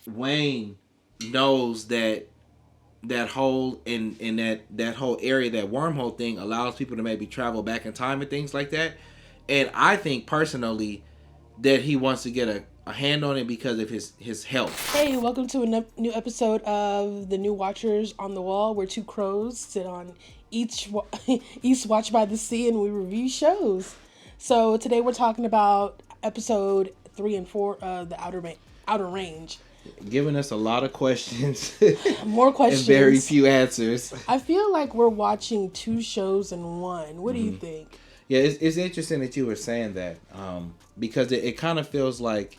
Wayne knows that whole in that whole area, that wormhole thing allows people to maybe travel back in time and things like that. And I think personally that he wants to get a hand on it because of his health. Hey, welcome to a new episode of the New Watchers on the Wall, where two crows sit on each watch by the sea, and we review shows. So today we're talking about episode 3 and 4 of the Outer Range. Giving us a lot of questions More and very questions. few answers. I feel like we're watching two shows in one. What do you think? Yeah, it's interesting that you were saying that because it kind of feels like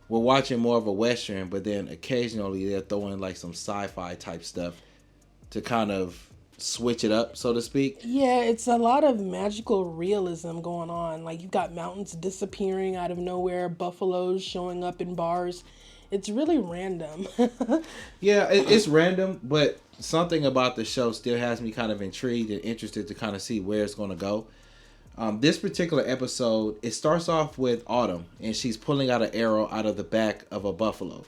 we're watching more of a Western, but then occasionally they're throwing like some sci-fi type stuff to kind of switch it up, so to speak. Yeah, it's a lot of magical realism going on. Like, you've got mountains disappearing out of nowhere, buffaloes showing up in bars. It's really random. Yeah, it's random, but something about the show still has me kind of intrigued and interested to kind of see where it's going to go. This particular episode, it starts off with Autumn, and she's pulling out an arrow out of the back of a buffalo.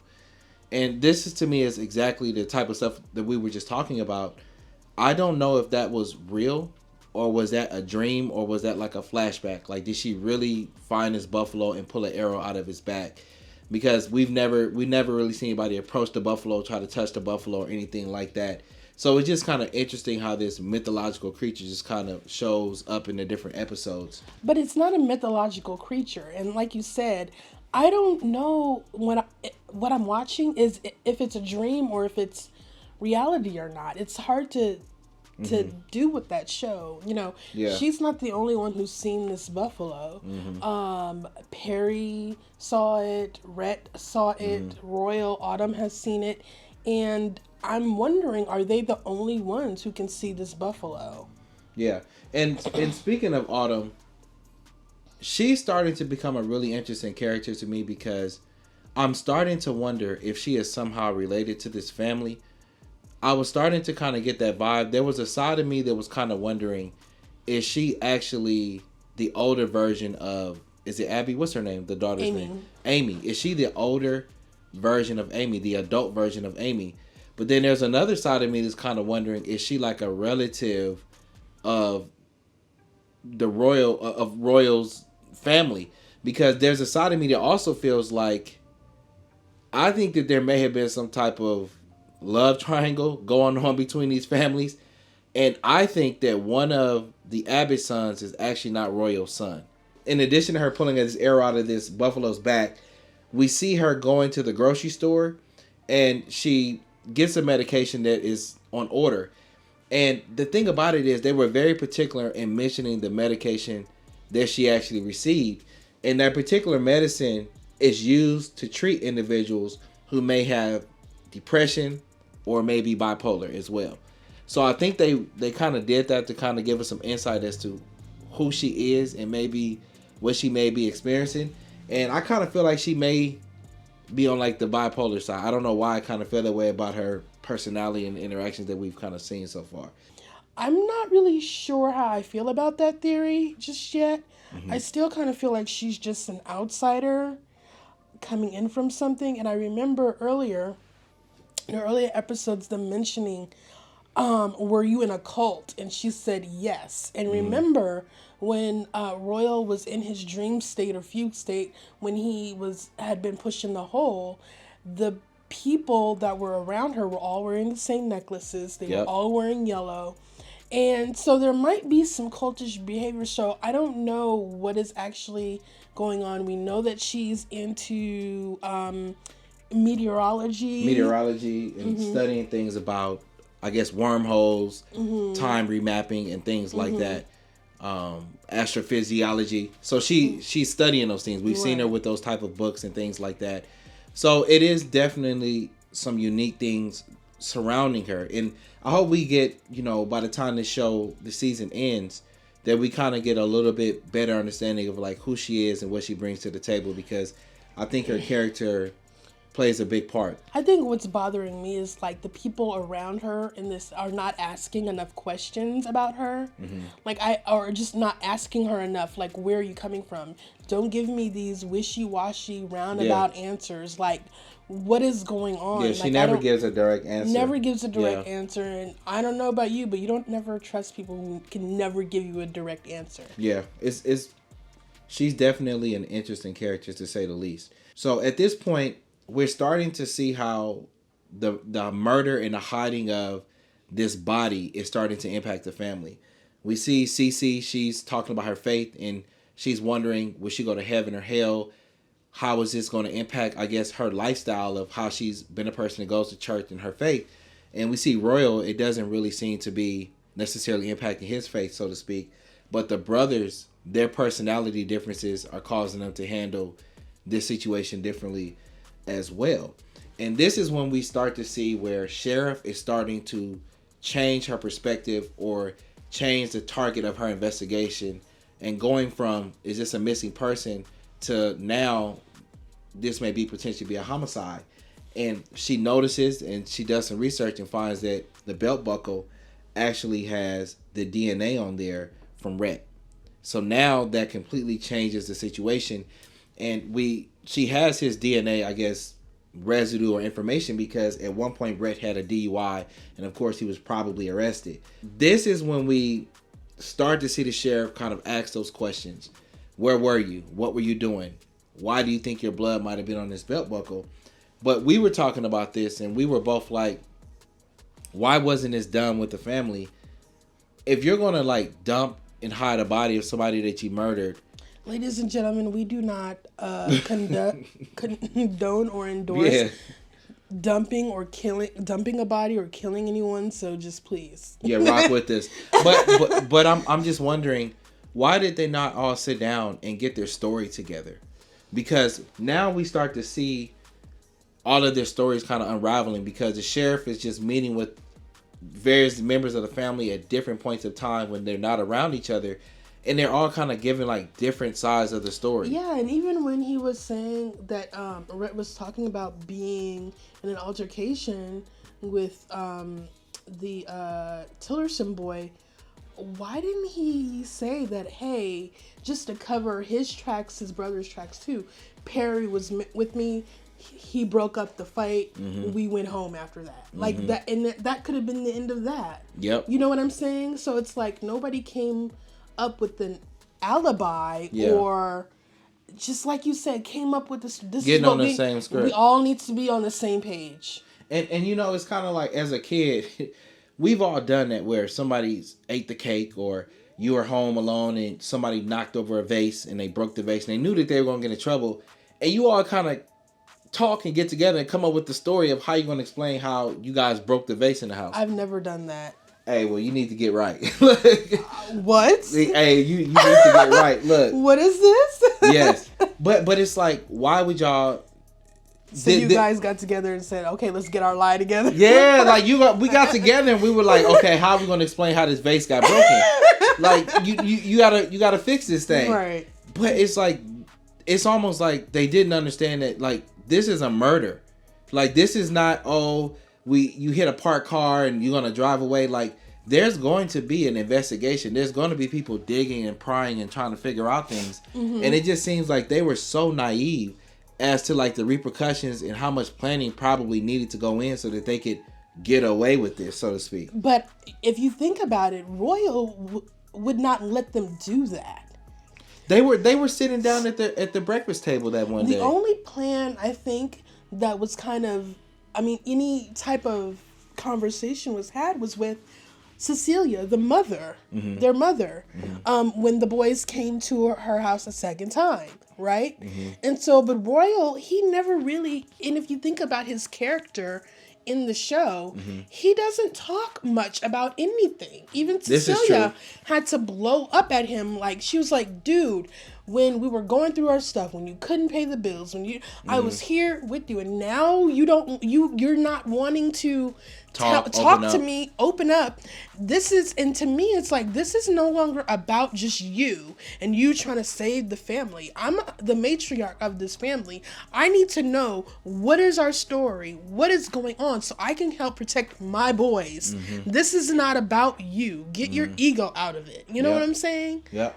And this is, to me, is exactly the type of stuff that we were just talking about. I don't know if that was real, or was that a dream, or was that like a flashback? Like, did she really find this buffalo and pull an arrow out of his back? Because we never really seen anybody approach the buffalo, try to touch the buffalo or anything like that. So it's just kind of interesting how this mythological creature just kind of shows up in the different episodes. But it's not a mythological creature. And like you said, I don't know what I'm watching is if it's a dream or if it's reality or not. It's hard to do with that show. Yeah. She's not the only one who's seen this buffalo. Perry saw it, Rhett saw it, Royal Autumn has seen it, and I'm wondering, are they the only ones who can see this buffalo? Yeah. And speaking of Autumn, she's starting to become a really interesting character to me because I'm starting to wonder if she is somehow related to this family. I was starting to kind of get that vibe. There was a side of me that was kind of wondering, is she actually the older version of, is it Abby? What's her name? The daughter's Amy. name? Amy. Is she the older version of Amy, the adult version of Amy? But then there's another side of me that's kind of wondering, is she like a relative of Royal's family? Because there's a side of me that also feels like, I think that there may have been some type of love triangle going on between these families. And I think that one of the Abbott sons is actually not Royal's son. In addition to her pulling this arrow out of this buffalo's back, we see her going to the grocery store and she gets a medication that is on order. And the thing about it is they were very particular in mentioning the medication that she actually received. And that particular medicine is used to treat individuals who may have depression or maybe bipolar as well. So I think they kind of did that to kind of give us some insight as to who she is and maybe what she may be experiencing. And I kind of feel like she may be on like the bipolar side. I don't know why I kind of feel that way about her personality and the interactions that we've kind of seen so far. I'm not really sure how I feel about that theory just yet. I still kind of feel like she's just an outsider coming in from something. And I remember in earlier episodes, them mentioning, were you in a cult? And she said yes. And remember when Royal was in his dream state or fugue state, when he had been pushed in the hole, the people that were around her were all wearing the same necklaces. They were all wearing yellow. And so there might be some cultish behavior. So I don't know what is actually going on. We know that she's into meteorology And studying things about, I guess, wormholes, time remapping, and things like that. Astrophysiology. So she's studying those things. We've seen her with those type of books and things like that. So it is definitely some unique things surrounding her. And I hope we get, by the time the season ends, that we kind of get a little bit better understanding of like who she is and what she brings to the table, because I think her character plays a big part. I think what's bothering me is like the people around her in this are not asking enough questions about her. Or just not asking her enough, like, where are you coming from? Don't give me these wishy-washy roundabout answers. Like, what is going on. Yeah, she never gives a direct answer. Never gives a direct answer. And I don't know about you, but you don't never trust people who can never give you a direct answer. Yeah, she's definitely an interesting character, to say the least. So at this point, we're starting to see how the murder and the hiding of this body is starting to impact the family. We see Cece, she's talking about her faith, and she's wondering, will she go to heaven or hell? How is this going to impact, I guess, her lifestyle of how she's been a person that goes to church and her faith? And we see Royal, it doesn't really seem to be necessarily impacting his faith, so to speak. But the brothers, their personality differences are causing them to handle this situation differently as well. And this is when we start to see where Sheriff is starting to change her perspective or change the target of her investigation, and going from, is this a missing person, to now this may be potentially be a homicide. And she notices and she does some research and finds that the belt buckle actually has the DNA on there from Rhett. So now that completely changes the situation. And she has his DNA, I guess, residue or information, because at one point Rhett had a DUI, and of course he was probably arrested. This is when we start to see the sheriff kind of ask those questions. Where were you? What were you doing? Why do you think your blood might have been on this belt buckle? But we were talking about this, and we were both like, why wasn't this done with the family? If you're going to like dump and hide a body of somebody that you murdered. Ladies and gentlemen, we do not condone or endorse dumping a body or killing anyone. So just please. Yeah, rock with this. But I'm just wondering, why did they not all sit down and get their story together? Because now we start to see all of their stories kind of unraveling, because the sheriff is just meeting with various members of the family at different points of time when they're not around each other, and they're all kind of giving like different sides of the story. Yeah, and even when he was saying that Rhett was talking about being in an altercation with the Tillerson boy, why didn't he say that, hey, just to cover his tracks, his brother's tracks too, Perry was with me, he broke up the fight, we went home after that. Like that, and that could have been the end of that. Yep. You know what I'm saying? So it's like nobody came up with an alibi, or just like you said, came up with this getting is what on the same script. We all need to be on the same page. And you know, it's kind of like, as a kid, we've all done that, where somebody's ate the cake, or you were home alone and somebody knocked over a vase and they broke the vase and they knew that they were going to get in trouble, and you all kind of talk and get together and come up with the story of how you're going to explain how you guys broke the vase in the house. I've never done that. Hey, well, you need to get right. What? Hey, you need to get right. Look. What is this? Yes. But it's like, why would y'all... So you guys got together and said, okay, let's get our lie together. Yeah, like we got together and we were like, okay, how are we going to explain how this vase got broken? Like, you gotta fix this thing. Right. But it's like, it's almost like they didn't understand that, like, this is a murder. Like, this is not, you hit a parked car and you're going to drive away. Like, there's going to be an investigation. There's going to be people digging and prying and trying to figure out things. Mm-hmm. And it just seems like they were so naive as to like the repercussions and how much planning probably needed to go in so that they could get away with this, so to speak. But if you think about it, Royal would not let them do that. They were sitting down at the breakfast table that one day. The only plan, I think, that was kind of, any type of conversation was had was with Cecilia, the mother, their mother, when the boys came to her house a second time, right? And so, but Royal, he never really, and if you think about his character in the show, he doesn't talk much about anything. Even Cecilia had to blow up at him. Like, she was like, dude, when we were going through our stuff, when you couldn't pay the bills, I was here with you, and now you're not wanting to talk to me, open up. And to me, it's like, this is no longer about just you and you trying to save the family. I'm the matriarch of this family. I need to know, what is our story? What is going on so I can help protect my boys? This is not about you. Get your ego out of it. You know what I'm saying? Yep.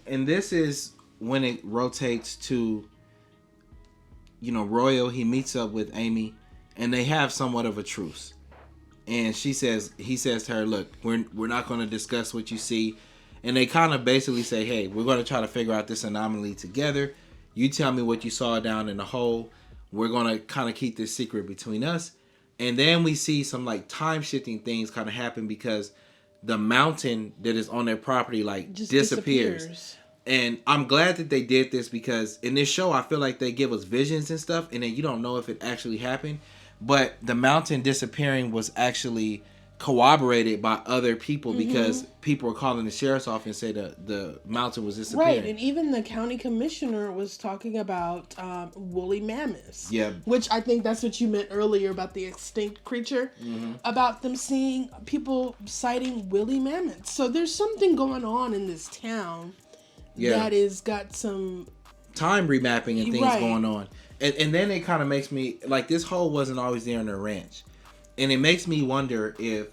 And this is when it rotates to Royal, he meets up with Amy, and they have somewhat of a truce. And he says to her, look, we're not going to discuss what you see. And they kind of basically say, hey, we're going to try to figure out this anomaly together. You tell me what you saw down in the hole. We're going to kind of keep this secret between us. And then we see some like time shifting things kind of happen because the mountain that is on their property like just disappears. And I'm glad that they did this because in this show, I feel like they give us visions and stuff, and then you don't know if it actually happened. But the mountain disappearing was actually corroborated by other people because people were calling the sheriff's office and say the mountain was disappearing. Right, and even the county commissioner was talking about woolly mammoths. Yeah. Which I think that's what you meant earlier about the extinct creature. About them seeing people citing woolly mammoths. So there's something going on in this town that has got some time remapping and things going on. And then it kind of makes me, like, this hole wasn't always there on the ranch. And it makes me wonder if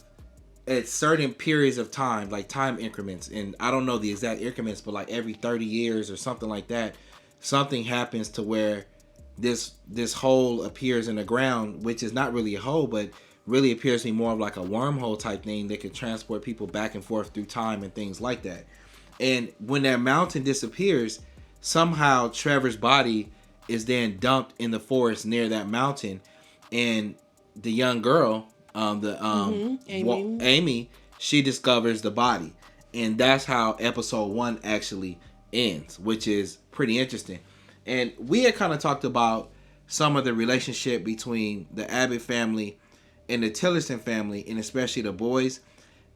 at certain periods of time, like time increments, and I don't know the exact increments, but like every 30 years or something like that, something happens to where this hole appears in the ground, which is not really a hole, but really appears to be more of like a wormhole type thing that could transport people back and forth through time and things like that. And when that mountain disappears, somehow Trevor's body is then dumped in the forest near that mountain, and the young girl, Amy, she discovers the body, and that's how episode 1 actually ends, which is pretty interesting. And we had kind of talked about some of the relationship between the Abbott family and the Tillerson family, and especially the boys.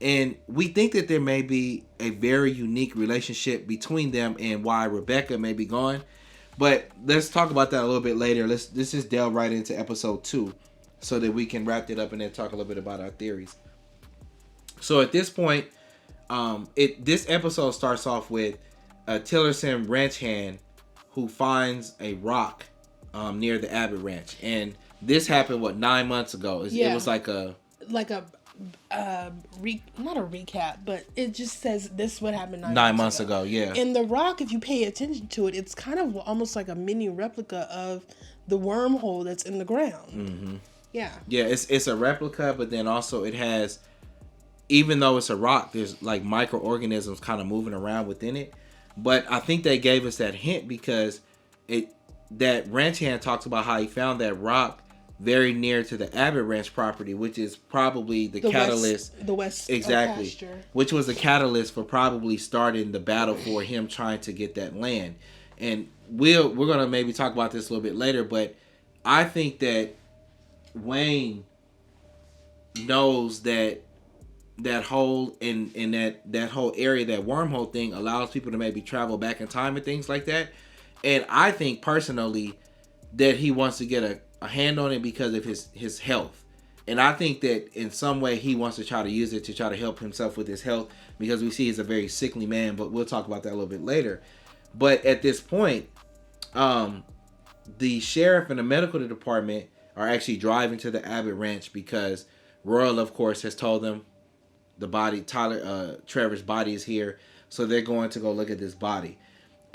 And we think that there may be a very unique relationship between them and why Rebecca may be gone. But let's talk about that a little bit later. Let's just delve right into episode 2 so that we can wrap it up and then talk a little bit about our theories. So at this point, this episode starts off with a Tillerson ranch hand who finds a rock near the Abbott ranch. And this happened, 9 months ago? It was like a... not a recap, but it just says this what happened 9 months ago. Yeah. And the rock, if you pay attention to it, it's kind of almost like a mini replica of the wormhole that's in the ground. Yeah, it's a replica, but then also it has, even though it's a rock, there's like microorganisms kind of moving around within it. But I think they gave us that hint because that ranch hand talks about how he found that rock very near to the Abbott Ranch property, which is probably the catalyst. The west exactly, pasture. Which was the catalyst for probably starting the battle for him trying to get that land. And we're gonna maybe talk about this a little bit later, but I think that Wayne knows that hole in that whole area, that wormhole thing, allows people to maybe travel back in time and things like that. And I think personally that he wants to get a hand on it because of his health. And I think that in some way he wants to try to use it to try to help himself with his health, because we see he's a very sickly man, but we'll talk about that a little bit later. But at this point, the sheriff and the medical department are actually driving to the Abbott Ranch because Royal, of course, has told them the body, Trevor's body is here. So they're going to go look at this body.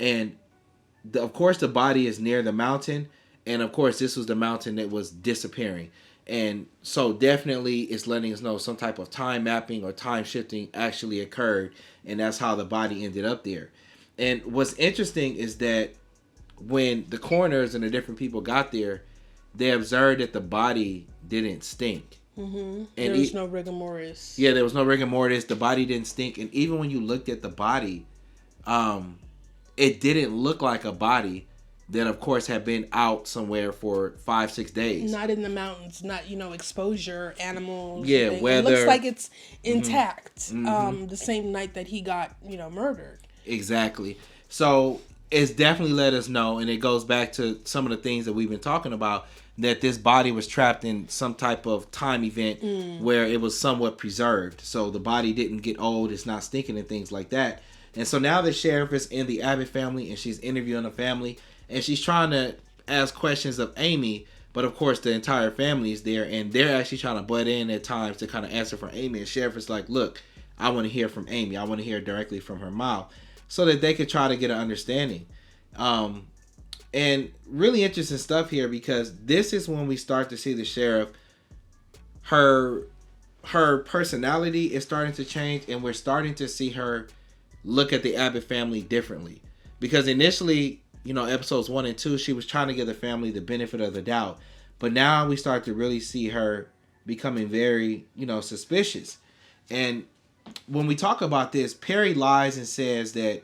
And of course the body is near the mountain. And of course, this was the mountain that was disappearing. And so definitely it's letting us know some type of time mapping or time shifting actually occurred. And that's how the body ended up there. And what's interesting is that when the coroners and the different people got there, they observed that the body didn't stink. And there was no rigor mortis. Yeah, there was no rigor mortis. The body didn't stink. And even when you looked at the body, it didn't look like a body that, of course, had been out somewhere for 5-6 days. Not in the mountains, not, exposure, animals. Yeah, weather. It looks like it's intact the same night that he got, murdered. Exactly. So it's definitely let us know, and it goes back to some of the things that we've been talking about, that this body was trapped in some type of time event where it was somewhat preserved. So the body didn't get old, it's not stinking and things like that. And so now the sheriff is in the Abbott family, and she's interviewing the family. And she's trying to ask questions of Amy, but of course the entire family is there, and they're actually trying to butt in at times to kind of answer for Amy. And Sheriff is like, look, I want to hear from Amy. I want to hear directly from her mouth so that they could try to get an understanding. And really interesting stuff here, because this is when we start to see the sheriff, her personality is starting to change, and we're starting to see her look at the Abbott family differently. Because initially, episodes 1 and 2, she was trying to give the family the benefit of the doubt. But now we start to really see her becoming very, suspicious. And when we talk about this, Perry lies and says that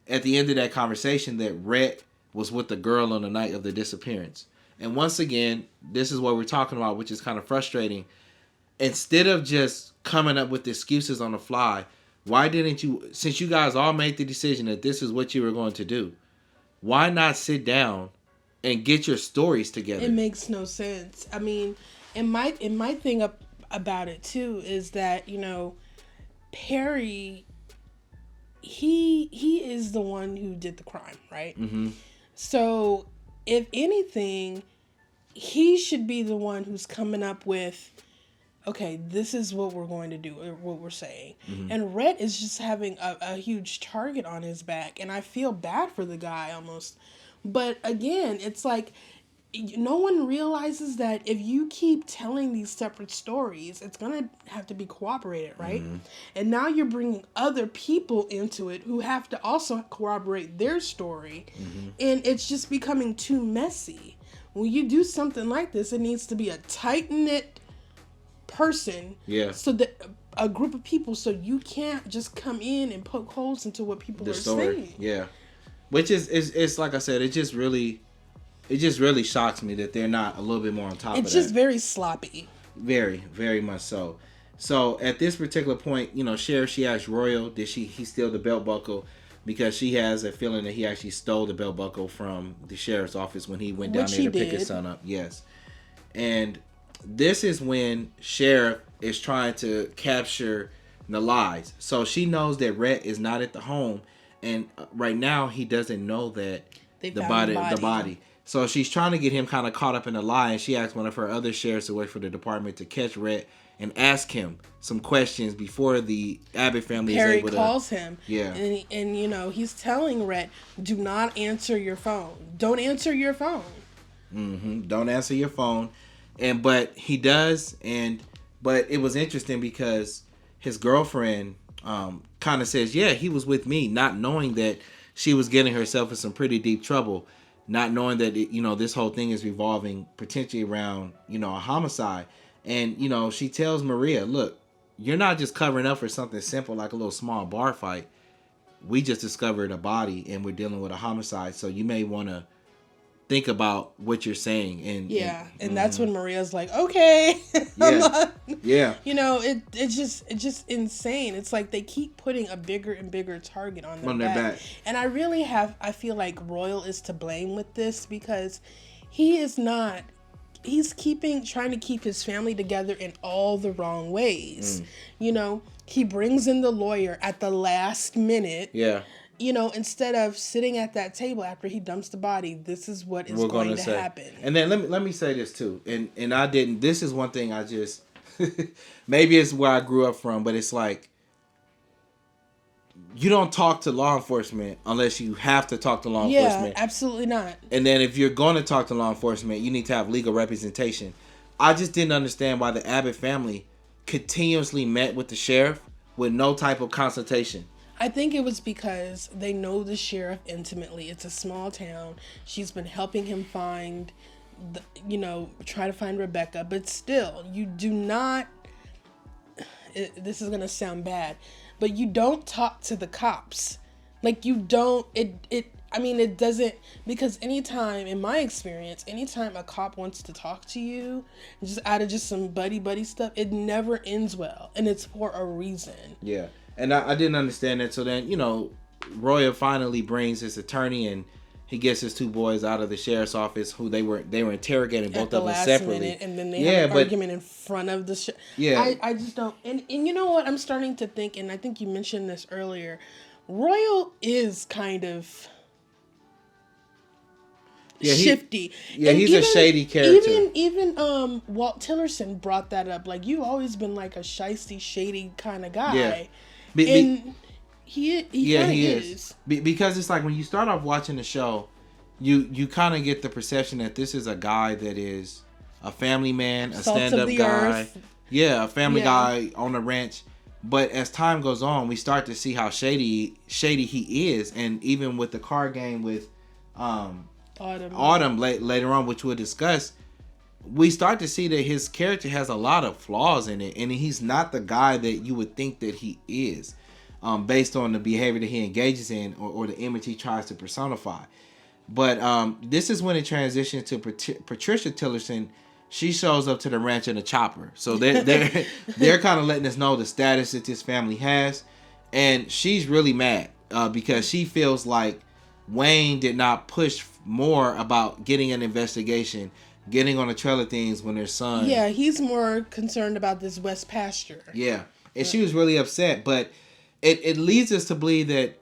at the end of that conversation that Rhett was with the girl on the night of the disappearance. And once again, this is what we're talking about, which is kind of frustrating. Instead of just coming up with excuses on the fly, why didn't you, since you guys all made the decision that this is what you were going to do, why not sit down and get your stories together? It makes no sense. I mean, and my thing about it too is that, Perry, he is the one who did the crime, right? Mm-hmm. So if anything, he should be the one who's coming up with, okay, this is what we're going to do, or what we're saying. Mm-hmm. And Rhett is just having a huge target on his back, and I feel bad for the guy almost. But again, it's like, no one realizes that if you keep telling these separate stories, it's going to have to be corroborated, right? Mm-hmm. And now you're bringing other people into it who have to also corroborate their story. Mm-hmm. And it's just becoming too messy. When you do something like this, it needs to be a tight-knit person. Yeah. So that a group of people, so you can't just come in and poke holes into what people are saying. Yeah. Which is like I said, it just really shocks me that they're not a little bit more on top of that. It's just very sloppy. Very, very much so. So at this particular point, Sheriff, she asked Royal, did he steal the belt buckle? Because she has a feeling that he actually stole the belt buckle from the sheriff's office when he went down there to pick his son up. Yes. And this is when Sheriff is trying to capture the lies. So she knows that Rhett is not at the home, and right now he doesn't know that the body. So she's trying to get him kind of caught up in the lie, and she asked one of her other sheriffs who work for the department to catch Rhett and ask him some questions before the Abbott family Perry is able to... Perry calls him. Yeah. And he's telling Rhett, do not answer your phone. Don't answer your phone. Mm-hmm. Don't answer your phone. But he does, but it was interesting because his girlfriend kind of says, yeah, he was with me, not knowing that she was getting herself in some pretty deep trouble, not knowing that, this whole thing is revolving potentially around, a homicide. And, she tells Maria, look, you're not just covering up for something simple like a little small bar fight. We just discovered a body and we're dealing with a homicide. So you may want to think about what you're saying. And that's when Maria's like, okay. Yeah. It's just insane. It's like they keep putting a bigger and bigger target on their back. And I feel like Royal is to blame with this, because he's trying to keep his family together in all the wrong ways. He brings in the lawyer at the last minute. Yeah. Instead of sitting at that table after he dumps the body, this is what is going to happen. And then let me say this too. And I didn't, this is one thing I just, maybe it's where I grew up from, but it's like, you don't talk to law enforcement unless you have to talk to law enforcement. Yeah, absolutely not. And then if you're going to talk to law enforcement, you need to have legal representation. I just didn't understand why the Abbott family continuously met with the sheriff with no type of consultation. I think it was because they know the sheriff intimately. It's a small town. She's been helping him find, try to find Rebecca. But still, you do not, this is going to sound bad, but you don't talk to the cops. Like, you don't, it doesn't, because in my experience, anytime a cop wants to talk to you, just out of just some buddy stuff, it never ends well. And it's for a reason. Yeah. And I didn't understand that. So then, Royal finally brings his attorney, and he gets his two boys out of the sheriff's office, who they were interrogating both of them separately. Minute, and then they have an argument in front of the I just don't. And you know what? I'm starting to think, and I think you mentioned this earlier, Royal is kind of shifty. He's a shady character. Even Walt Tillerson brought that up. Like, you've always been like a shisty, shady kind of guy. Yeah. He is. Because it's like when you start off watching the show, you kind of get the perception that this is a guy that is a family man, a Salt of stand-up the guy. earth. Yeah, a family Yeah. guy on a ranch. But as time goes on, we start to see how shady he is, and even with the card game with Autumn later on, which we'll discuss, we start to see that his character has a lot of flaws in it, and he's not the guy that you would think that he is, based on the behavior that he engages in or the image he tries to personify. But this is when it transitions to Patricia Tillerson. She shows up to the ranch in a chopper, so they're kind of letting us know the status that this family has, and she's really mad because she feels like Wayne did not push more about getting an investigation, getting on the trail of things when their son. Yeah, he's more concerned about this West pasture. Yeah, and she was really upset, but it leads us to believe that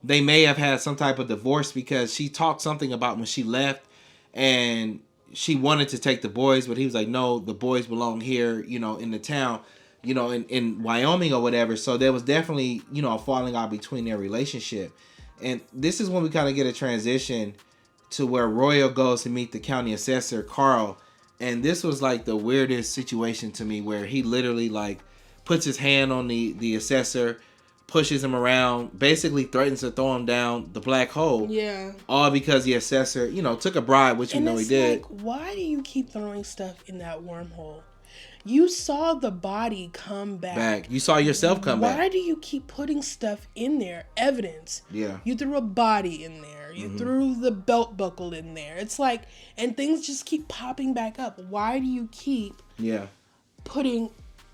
they may have had some type of divorce because she talked something about when she left, and she wanted to take the boys, but he was like, no, the boys belong here, in the town, in Wyoming or whatever. So there was definitely, a falling out between their relationship. And this is when we kind of get a transition to where Royal goes to meet the county assessor, Carl. And this was like the weirdest situation to me, where he literally like puts his hand on the assessor, pushes him around, basically threatens to throw him down the black hole. Yeah. All because the assessor, took a bribe, which we know he did. Like, why do you keep throwing stuff in that wormhole? You saw the body come back. You saw yourself come back. Why do you keep putting stuff in there? Evidence. Yeah. You threw a body in there. You threw the belt buckle in there. It's like, and things just keep popping back up. Why do you keep putting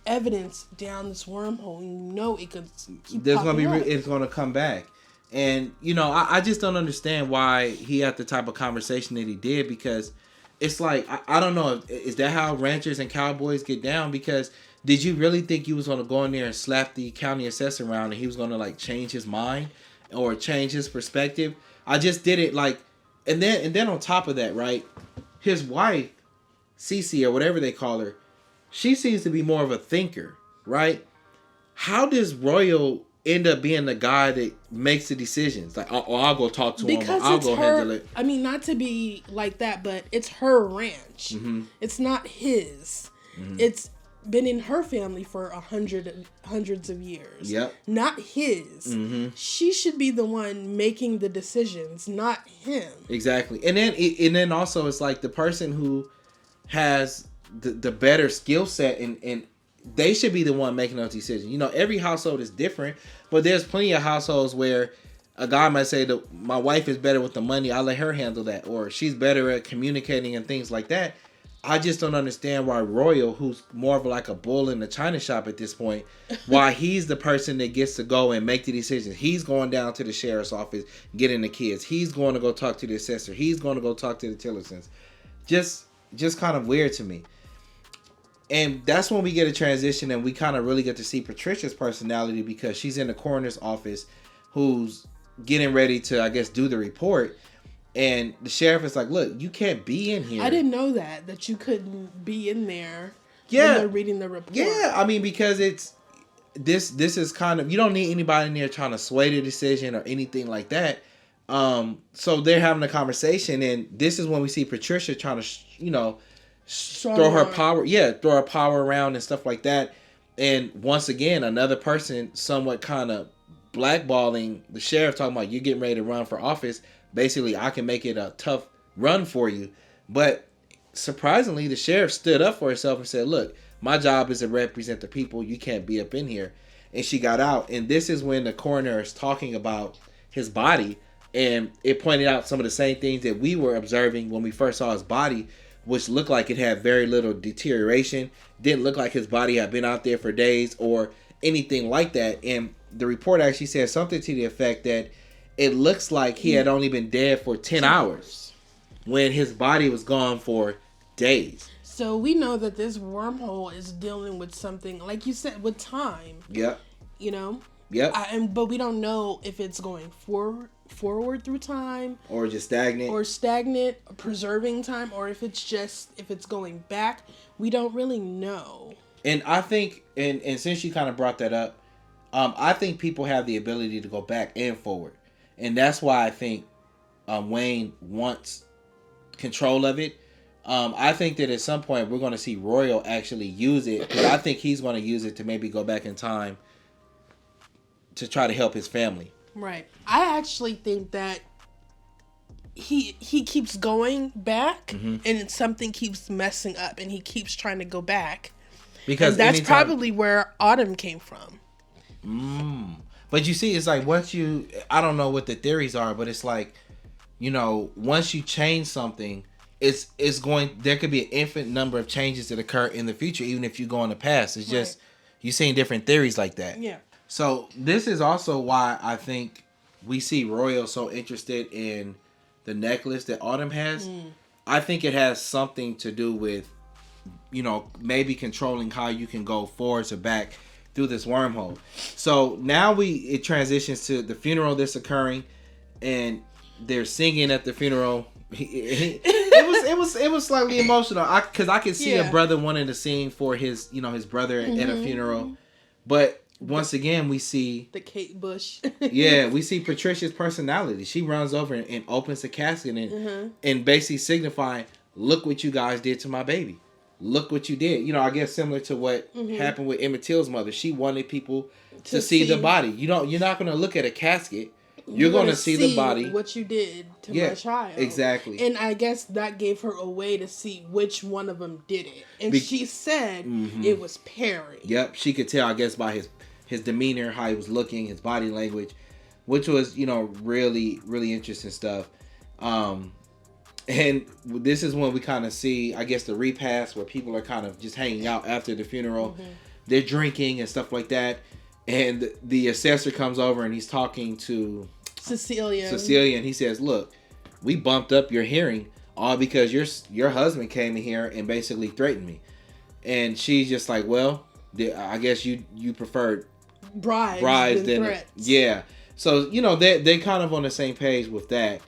evidence down this wormhole? It could keep popping up. It's gonna come back. And I just don't understand why he had the type of conversation that he did, because it's like I don't know, is that how ranchers and cowboys get down? Because did you really think you was gonna go in there and slap the county assessor around and he was gonna like change his mind or change his perspective? I just did it like, and then on top of that, right, his wife, Cece or whatever they call her, she seems to be more of a thinker, right? How does Royal end up being the guy that makes the decisions? Like, I'll go talk to him, or I'll go handle it. I mean, not to be like that, but it's her ranch. Mm-hmm. It's not his. Mm-hmm. It's been in her family for hundreds of years. Yep. Not his. Mm-hmm. She should be the one making the decisions, not him. Exactly. And then also it's like the person who has the better skill set, and they should be the one making those decisions. Every household is different, but there's plenty of households where a guy might say that my wife is better with the money, I'll let her handle that, or she's better at communicating and things like that. I just don't understand why Royal, who's more of like a bull in the china shop at this point, why he's the person that gets to go and make the decisions. He's going down to the sheriff's office, getting the kids. He's going to go talk to the assessor. He's going to go talk to the Tillersons. Just kind of weird to me. And that's when we get a transition and we kind of really get to see Patricia's personality, because she's in the coroner's office who's getting ready to, I guess, do the report. And the sheriff is like, look, you can't be in here. I didn't know that you couldn't be in there when they're reading the report. Yeah, I mean, because it's, this is kind of, you don't need anybody in there trying to sway the decision or anything like that. So they're having a conversation, and this is when we see Patricia trying to, throw her power around and stuff like that. And once again, another person somewhat kind of blackballing the sheriff, talking about, you're getting ready to run for office. Basically, I can make it a tough run for you. But surprisingly, the sheriff stood up for herself and said, look, my job is to represent the people. You can't be up in here. And she got out. And this is when the coroner is talking about his body. And it pointed out some of the same things that we were observing when we first saw his body, which looked like it had very little deterioration. Didn't look like his body had been out there for days or anything like that. And the report actually said something to the effect that it looks like he had only been dead for 10 hours when his body was gone for days. So we know that this wormhole is dealing with something, like you said, with time. Yep. Yep. But we don't know if it's going forward through time, or just stagnant, preserving time, or if it's going back. We don't really know. And I think, and since you kind of brought that up, I think people have the ability to go back and forward, and that's why I think Wayne wants control of it. I think that at some point we're going to see Royal actually use it, because I think he's going to use it to maybe go back in time to try to help his family. Right. I actually think that he keeps going back, and something keeps messing up, and he keeps trying to go back. Because and that's probably where Autumn came from. But you see, it's like I don't know what the theories are, but it's like, once you change something, there could be an infinite number of changes that occur in the future, even if you go in the past. It's just, you're seeing different theories like that. Yeah. So this is also why I think we see Royal so interested in the necklace that Autumn has. I think it has something to do with, maybe controlling how you can go forwards or back through this wormhole. So now it transitions to the funeral that's occurring, and they're singing at the funeral. It was slightly emotional, because I could see a brother wanting to sing for his his brother at a funeral, but once again we see the Kate Bush. We see Patricia's personality. She runs over and opens the casket and basically signifying, look what you guys did to my baby. Look what you did. I guess similar to what happened with Emmett Till's mother. She wanted people to see the body. You're not going to look at a casket. You're going to see the body. What you did to my child. Exactly. And I guess that gave her a way to see which one of them did it. And she said it was Perry. Yep. She could tell, I guess, by his demeanor, how he was looking, his body language, which was, really, really interesting stuff. And this is when we kind of see, I guess, the repast where people are kind of just hanging out after the funeral. They're drinking and stuff like that. And the assessor comes over and he's talking to Cecilia, and he says, look, we bumped up your hearing all because your husband came in here and basically threatened me. And she's just like, well, I guess you preferred bribes than threats. Yeah. So, they kind of on the same page with that.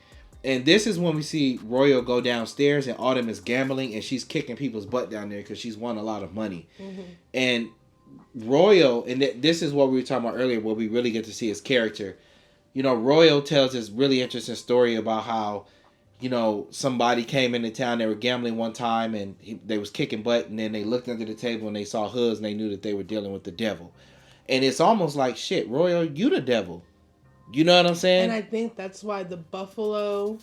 And this is when we see Royal go downstairs and Autumn is gambling and she's kicking people's butt down there because she's won a lot of money. And Royal, and this is what we were talking about earlier, where we really get to see his character. Royal tells this really interesting story about how, somebody came into town, they were gambling one time and they was kicking butt, and then they looked under the table and they saw hoods and they knew that they were dealing with the devil. And it's almost like, shit, Royal, you the devil. You know what I'm saying? And I think that's why the buffalo,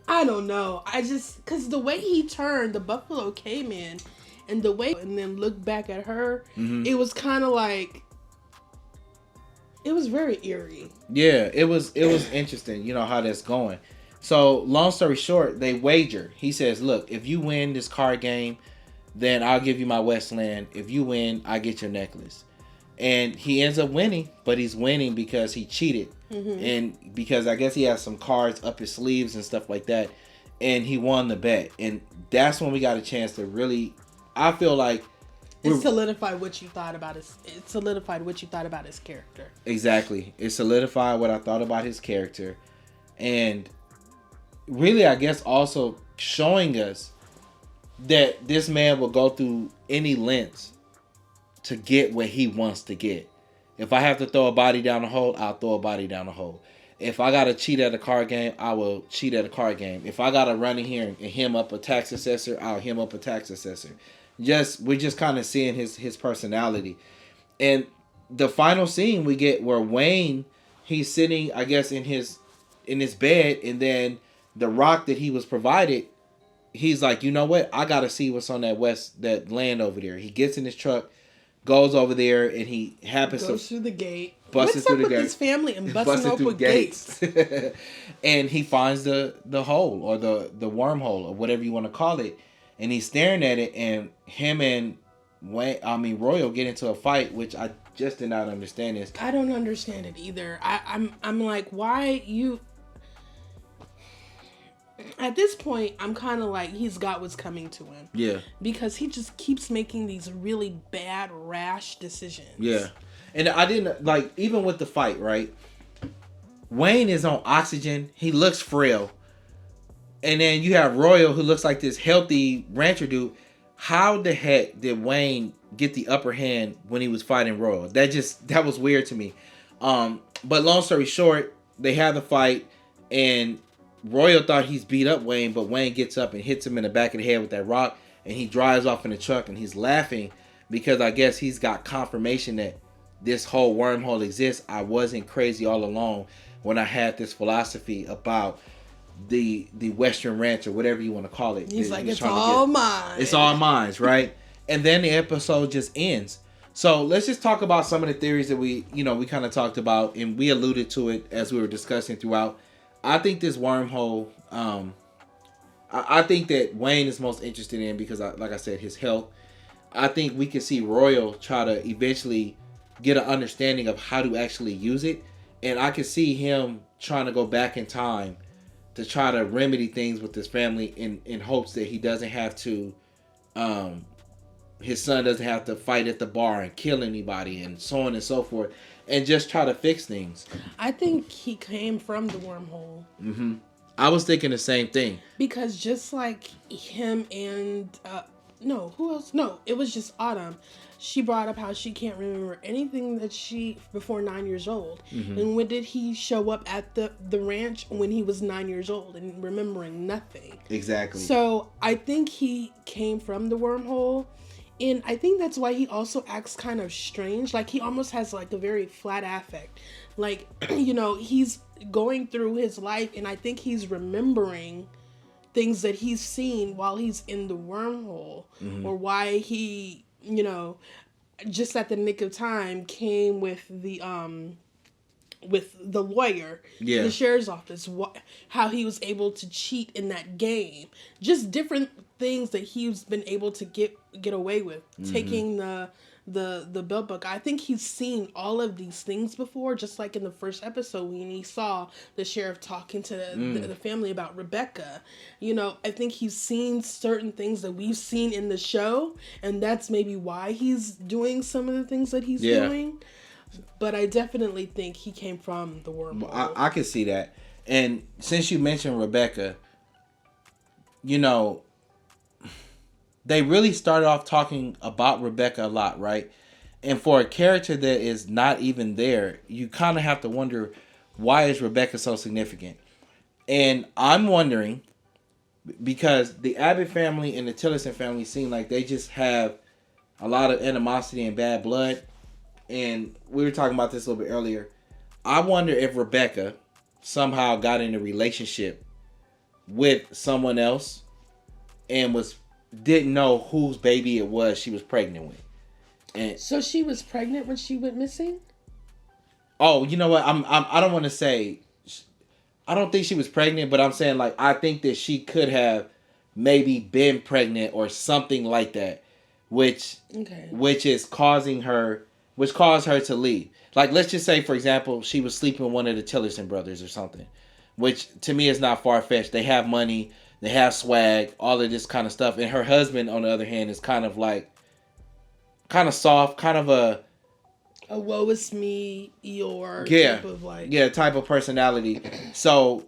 I don't know. Because the way he turned, the buffalo came in, and then looked back at her, it was kind of like, it was very eerie. Yeah, it was interesting, how that's going. So, long story short, they wager. He says, look, if you win this card game, then I'll give you my Westland. If you win, I get your necklace. And he ends up winning, but he's winning because he cheated. And because I guess he has some cards up his sleeves and stuff like that. And he won the bet. And that's when we got a chance to really, I feel like, it solidified what you thought about his character. Exactly. It solidified what I thought about his character. And really, I guess, also showing us that this man will go through any lengths to get what he wants to get. If I have to throw a body down the hole, I'll throw a body down the hole. If I got to cheat at a card game, I will cheat at a card game. If I got to run in here and hem up a tax assessor, I'll hem up a tax assessor. We're just kind of seeing his personality. And the final scene we get where Wayne, he's sitting, I guess, in his bed, and then the rock that he was provided, he's like, you know what? I got to see what's on that land over there. He gets in his truck, goes over there, and he goes through the gate. Busting through the gate. His family and busting open gates. And he finds the hole, or the wormhole, or whatever you want to call it. And he's staring at it, and him and Royal get into a fight, which I just did not understand this. I don't understand it either. I'm like, why you? At this point, I'm kind of like, he's got what's coming to him. Yeah. Because he just keeps making these really bad, rash decisions. Yeah. And I didn't, like, even with the fight, right? Wayne is on oxygen. He looks frail. And then you have Royal, who looks like this healthy rancher dude. How the heck did Wayne get the upper hand when he was fighting Royal? That was weird to me. But long story short, they have the fight, and Royal thought he's beat up Wayne, but Wayne gets up and hits him in the back of the head with that rock, and he drives off in the truck, and he's laughing because I guess he's got confirmation that this whole wormhole exists. I wasn't crazy all along when I had this philosophy about the Western Ranch or whatever you want to call it. He's like, it's all mine. It's all mine, right? And then the episode just ends. So let's just talk about some of the theories that we kind of talked about, and we alluded to it as we were discussing throughout. I think this wormhole, I think that Wayne is most interested in because, like I said, his health. I think we can see Royal try to eventually get an understanding of how to actually use it. And I can see him trying to go back in time to try to remedy things with his family in hopes that he doesn't have to, his son doesn't have to fight at the bar and kill anybody and so on and so forth, and just try to fix things. I think he came from the wormhole. Mm-hmm. I was thinking the same thing. Because just like him and, no, who else? No, it was just Autumn. She brought up how she can't remember anything that before 9 years old. Mm-hmm. And when did he show up at the ranch? When he was 9 years old and remembering nothing. Exactly. So I think he came from the wormhole. And I think that's why he also acts kind of strange. Like, he almost has, like, a very flat affect. Like, he's going through his life, and I think he's remembering things that he's seen while he's in the wormhole. Mm-hmm. Or why he, just at the nick of time came with the lawyer, the sheriff's office, how he was able to cheat in that game. Just different things that he's been able to get away with. Mm-hmm. Taking the belt buckle. I think he's seen all of these things before, just like in the first episode when he saw the sheriff talking to the family about Rebecca. I think he's seen certain things that we've seen in the show, and that's maybe why he's doing some of the things that he's doing. But I definitely think he came from the wormhole. I can see that. And since you mentioned Rebecca, they really started off talking about Rebecca a lot, right? And for a character that is not even there, you kind of have to wonder, why is Rebecca so significant? And I'm wondering, because the Abbott family and the Tillerson family seem like they just have a lot of animosity and bad blood. And we were talking about this a little bit earlier. I wonder if Rebecca somehow got in a relationship with someone else and didn't know whose baby it was she was pregnant with. And so she was pregnant when she went missing? Oh, you know what? I don't want to say, I don't think she was pregnant, but I'm saying, like, I think that she could have maybe been pregnant or something like that, which caused her to leave. Like, let's just say, for example, she was sleeping with one of the Tillerson brothers or something, which to me is not far-fetched. They have money, they have swag, all of this kind of stuff. And her husband, on the other hand, is kind of soft, kind of a woe is me, type of type of personality. So,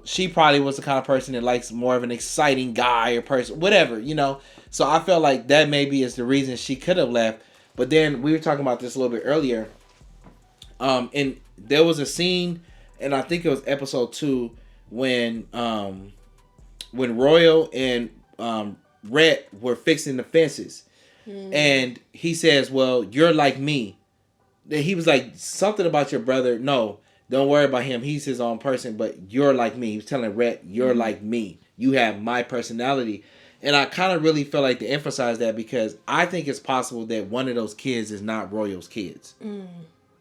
she probably was the kind of person that likes more of an exciting guy or person, whatever, So I felt like that maybe is the reason she could have left. But then we were talking about this a little bit earlier. And there was a scene, and I think it was episode 2, when Royal and Rhett were fixing the fences. And he says, well, you're like me. He was like, something about your brother. No, don't worry about him. He's his own person, but you're like me. He was telling Rhett, you're like me. You have my personality. And I kind of really feel like to emphasize that, because I think it's possible that one of those kids is not Royal's kids.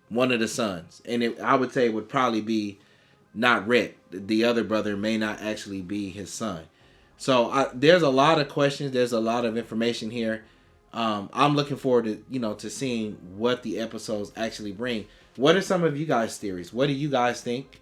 One of the sons. And I would say it would probably be not Rhett. The other brother may not actually be his son. So there's a lot of questions. There's a lot of information here. I'm looking forward to seeing what the episodes actually bring. What are some of you guys' theories? What do you guys think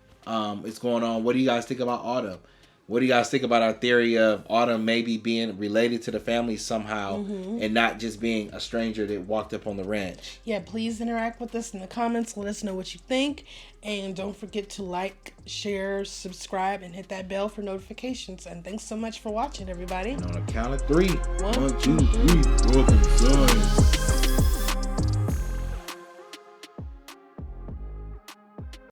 is going on? What do you guys think about Autumn? What do you guys think about our theory of Autumn maybe being related to the family somehow, and not just being a stranger that walked up on the ranch? Yeah, please interact with us in the comments. Let us know what you think. And don't forget to like, share, subscribe, and hit that bell for notifications. And thanks so much for watching, everybody. And on a count of 3. 1, 2, 3. Welcome, son.